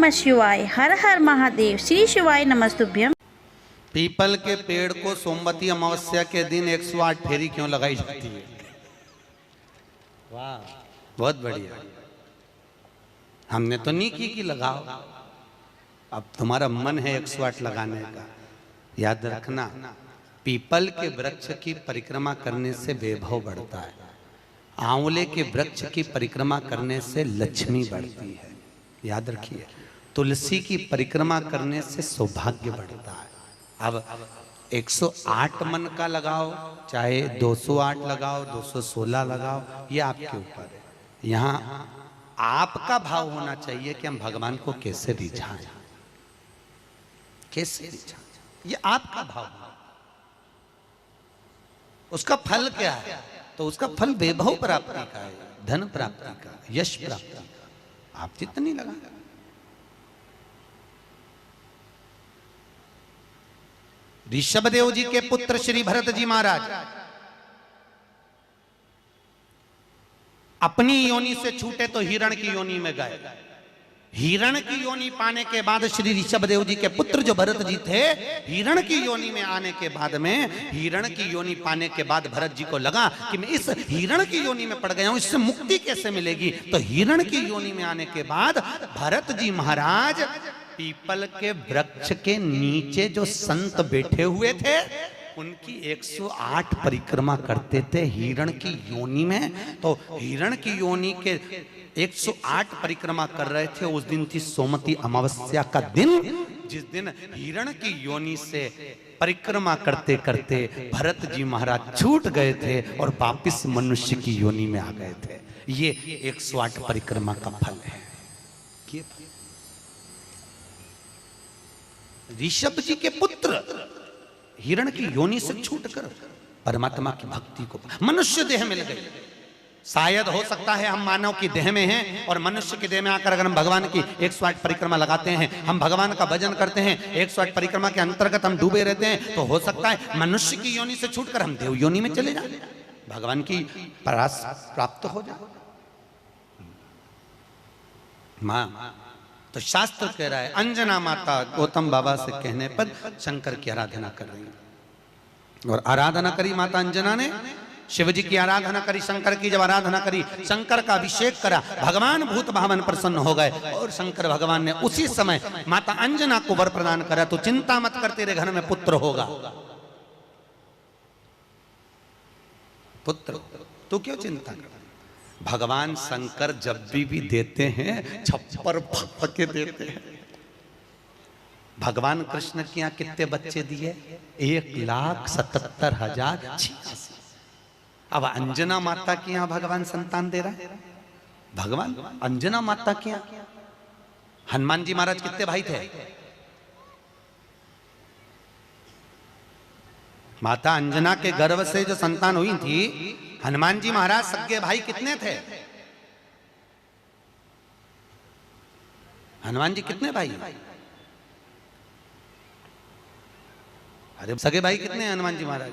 नमः शिवाय। हर हर महादेव। श्री शिवाय नमस्तुभ्यम। पीपल के पेड़ को सोमवती अमावस्या के दिन 108 फेरी क्यों लगाई जाती है? वाह, बहुत बढ़िया। हमने तो नहीं की लगाओ, अब तुम्हारा मन है 108 लगाने का। याद रखना, पीपल के वृक्ष की परिक्रमा करने से वैभव बढ़ता है, आंवले के वृक्ष की परिक्रमा करने से लक्ष्मी बढ़ती है। याद रखिए, तुलसी की परिक्रमा करने से सौभाग्य बढ़ता है। अब 108 मन का लगाओ, चाहे 208 लगाओ, 216 लगाओ, ये आपके ऊपर है। यहाँ आपका भाव होना चाहिए कि हम भगवान को कैसे रिझाएं, कैसे रिझाएं, ये आपका भाव है। उसका फल क्या है? तो उसका फल वैभव प्राप्ति का है, धन प्राप्ति का, यश प्राप्ति का। आप जितनी लगा, ऋषभदेव जी के पुत्र श्री भरत जी महाराज अपनी योनि से छूटे तो हिरण की योनि में गए। हिरण की योनि पाने के बाद श्री ऋषभदेव जी के पुत्र जो भरत जी थे, हिरण की योनि में आने के बाद में, हिरण की योनि पाने के बाद भरत जी को लगा कि मैं इस हिरण की योनि में पड़ गया हूं, इससे मुक्ति कैसे मिलेगी? तो हिरण की योनि में आने के बाद भरत जी महाराज पीपल के वृक्ष के नीचे जो संत बैठे हुए थे, उनकी 108 परिक्रमा करते थे हिरण की योनि में। तो हिरण की योनि के 108 परिक्रमा कर रहे थे। उस दिन थी सोमवती अमावस्या का दिन, जिस दिन हिरण की योनि से परिक्रमा करते करते भरत जी महाराज छूट गए थे और वापिस मनुष्य की योनि में आ गए थे। ये 108 परिक्रमा का फल है। ऋषभ जी के पुत्र हिरण की योनि से छूटकर परमात्मा की भक्ति को मनुष्य देह मिल गई। शायद हो सकता है हम मानव की देह में हैं और मनुष्य की देह में आकर अगर हम भगवान की 108 परिक्रमा लगाते हैं, हम भगवान का भजन करते हैं, 108 परिक्रमा के अंतर्गत हम डूबे रहते हैं, तो हो सकता है मनुष्य की योनि से छूटकर हम देव योनि में चले जाए, भगवान की परास प्राप्त हो जाए। मां तो शास्त्र कह रहा है, अंजना माता गौतम बाबा से कहने पर शंकर की आराधना कर रही है। और आराधना करी माता अंजना ने, शिव जी की आराधना करी, शंकर की जब आराधना करी, शंकर का अभिषेक करा, भगवान भूत भावन प्रसन्न हो गए और शंकर भगवान ने उसी समय माता अंजना को वर प्रदान करा, तो चिंता मत कर, तेरे घर में पुत्र होगा। पुत्र, तू क्यों चिंता कर? भगवान शंकर जब भी देते हैं छप्पर के देते हैं। भगवान कृष्ण के यहाँ कितने बच्चे दिए? 1,77,086। अब अंजना माता के यहाँ भगवान संतान दे रहा है। भगवान अंजना माता के यहाँ हनुमान जी महाराज कितने भाई थे? माता अंजना के गर्भ से जो संतान हुई थी, हनुमान जी महाराज सगे भाई कितने थे? हनुमान जी कितने भाई? अरे सगे भाई कितने हैं हनुमान जी महाराज?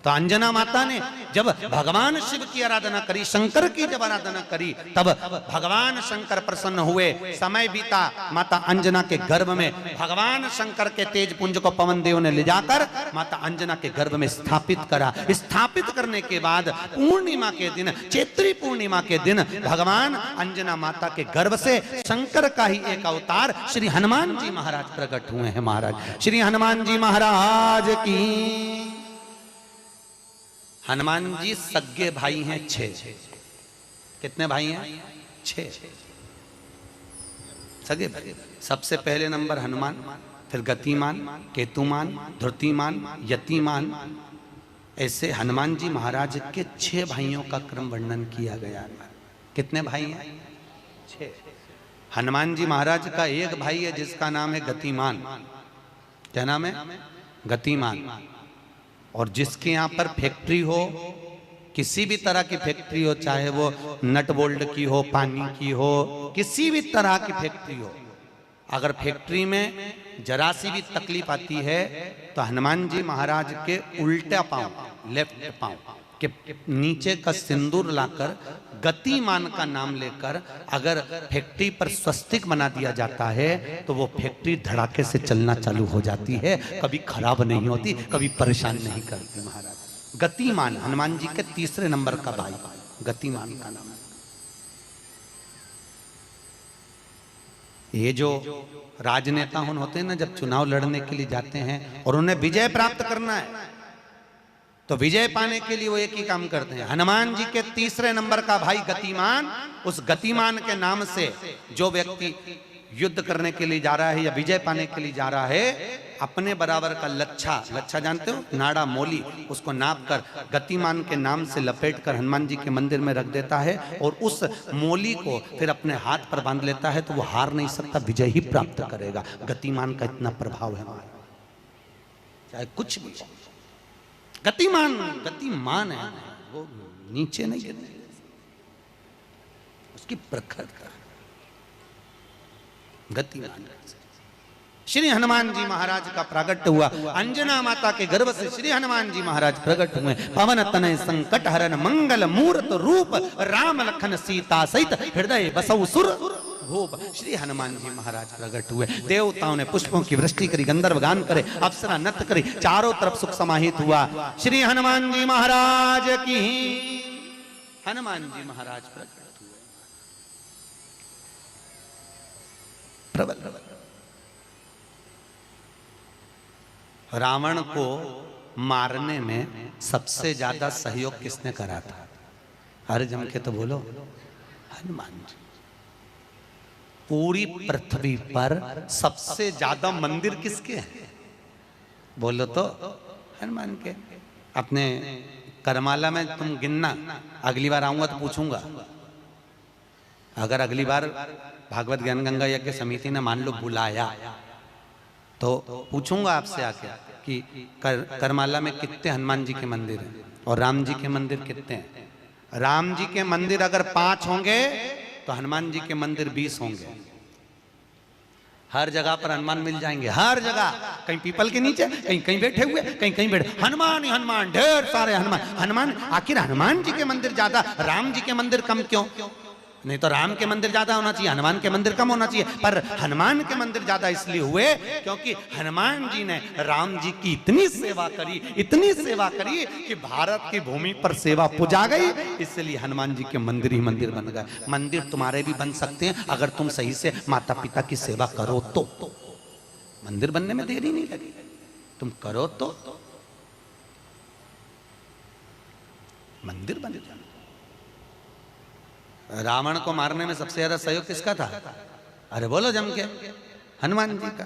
तो अंजना माता ने जब भगवान शिव की आराधना करी, शंकर की जब आराधना करी, तब भगवान शंकर प्रसन्न हुए। समय बीता, माता अंजना के गर्भ में भगवान शंकर के तेज पुंज को पवन देव ने ले जाकर माता अंजना के गर्भ में स्थापित करा। स्थापित करने के बाद पूर्णिमा के दिन, चैत्री पूर्णिमा के दिन, भगवान अंजना माता के गर्भ से शंकर का ही एक अवतार श्री हनुमान जी महाराज प्रकट हुए हैं। महाराज श्री हनुमान जी महाराज की। हनुमान जी सगे भाई हैं 6। कितने भाई हैं? 6 सगे भाई। सबसे पहले नंबर हनुमान, फिर गतिमान, केतुमान, धृतिमान, यतिमान। ऐसे हनुमान जी महाराज के 6 भाइयों का क्रम वर्णन किया गया है। कितने भाई हैं? 6। हनुमान जी महाराज का एक भाई है जिसका नाम है गतिमान। क्या नाम है? गतिमान। और जिसके यहाँ पर फैक्ट्री हो, किसी भी तरह की फैक्ट्री हो, चाहे वो नट बोल्ट की हो, पानी की हो, किसी भी तरह की फैक्ट्री हो, अगर फैक्ट्री में जरा सी भी तकलीफ आती है तो हनुमान जी महाराज के उल्टा पांव, लेफ्ट पांव, कि नीचे का सिंदूर लाकर गतिमान का नाम लेकर अगर फैक्ट्री पर स्वस्तिक बना दिया जाता है तो वो फैक्ट्री धड़ाके से चलना चालू हो जाती है, कभी खराब नहीं होती, कभी परेशान नहीं करती। महाराज गतिमान हनुमान जी के तीसरे नंबर का भाई, गतिमान का नाम। ये जो राजनेता होते हैं ना, जब चुनाव लड़ने के लिए जाते हैं और उन्हें विजय प्राप्त करना है तो विजय पाने के लिए वो एक ही काम करते हैं, हनुमान जी के तीसरे नंबर का भाई गतिमान, उस गतिमान के नाम से जो व्यक्ति युद्ध करने के लिए जा रहा है या विजय पाने के लिए जा रहा है, अपने बराबर का लच्छा जानते हो, नाड़ा मोली, उसको नाप कर गतिमान के नाम से लपेट कर हनुमान जी के मंदिर में रख देता है और उस मोली को फिर अपने हाथ पर बांध लेता है, तो वो हार नहीं सकता, विजय ही प्राप्त करेगा। गतिमान का इतना प्रभाव है हमारा, चाहे कुछ भी। गतिमान है वो, नीचे नहीं गिरने, उसकी प्रखरता गतिमान। श्री हनुमान जी महाराज का प्रागट्य हुआ, अंजना माता के गर्भ से श्री हनुमान जी महाराज प्रकट हुए। पवन तनय संकट हरन मंगल मूर्त रूप, राम लखन सीता सहित हृदय बसौ सुर भूप। श्री हनुमान जी महाराज प्रकट हुए, देवताओं ने पुष्पों की वृष्टि करी, गंधर्व गान करे, अप्सरा नृत्य करी, चारों तरफ सुख समाहित हुआ। श्री हनुमान जी महाराज की, हनुमान जी महाराज प्रकट हुए। प्रबल रावण को मारने में सबसे ज्यादा सहयोग किसने करा था? अरे जम के तो बोलो, हनुमान जी। पूरी पृथ्वी पर सबसे ज्यादा मंदिर किसके हैं? बोलो तो हनुमान के। अपने करमाला में तुम गिनना, अगली बार आऊंगा तो पूछूंगा। अगर अगली बार भागवत ज्ञान गंगा यज्ञ समिति ने मान लो बुलाया तो पूछूंगा आपसे आके कि करमाला में कितने हनुमान जी के मंदिर हैं और राम जी के मंदिर कितने हैं। राम जी के मंदिर अगर 5 होंगे तो हनुमान जी के मंदिर 20 होंगे। हर जगह पर हनुमान मिल जाएंगे, हर जगह, कहीं पीपल के नीचे, कहीं कहीं बैठे हुए, कहीं कहीं बैठे, हनुमान ही हनुमान, ढेर सारे हनुमान। आखिर हनुमान जी के मंदिर ज्यादा, राम जी के मंदिर कम क्यों? नहीं तो राम के मंदिर ज्यादा होना चाहिए, हनुमान के मंदिर कम होना चाहिए, पर हनुमान के मंदिर ज्यादा इसलिए हुए क्योंकि हनुमान जी ने राम जी की इतनी सेवा करी कि भारत की भूमि पर सेवा पुजा गई, इसलिए हनुमान जी के मंदिर ही मंदिर बन गए। मंदिर तुम्हारे भी बन सकते हैं अगर तुम सही से माता पिता की सेवा करो तो। मंदिर बनने में देरी नहीं लगी, तुम करो तो मंदिर बन जाए। रावण को मारने में सबसे ज्यादा सहयोग किसका था? अरे बोलो जम के, हनुमान जी का।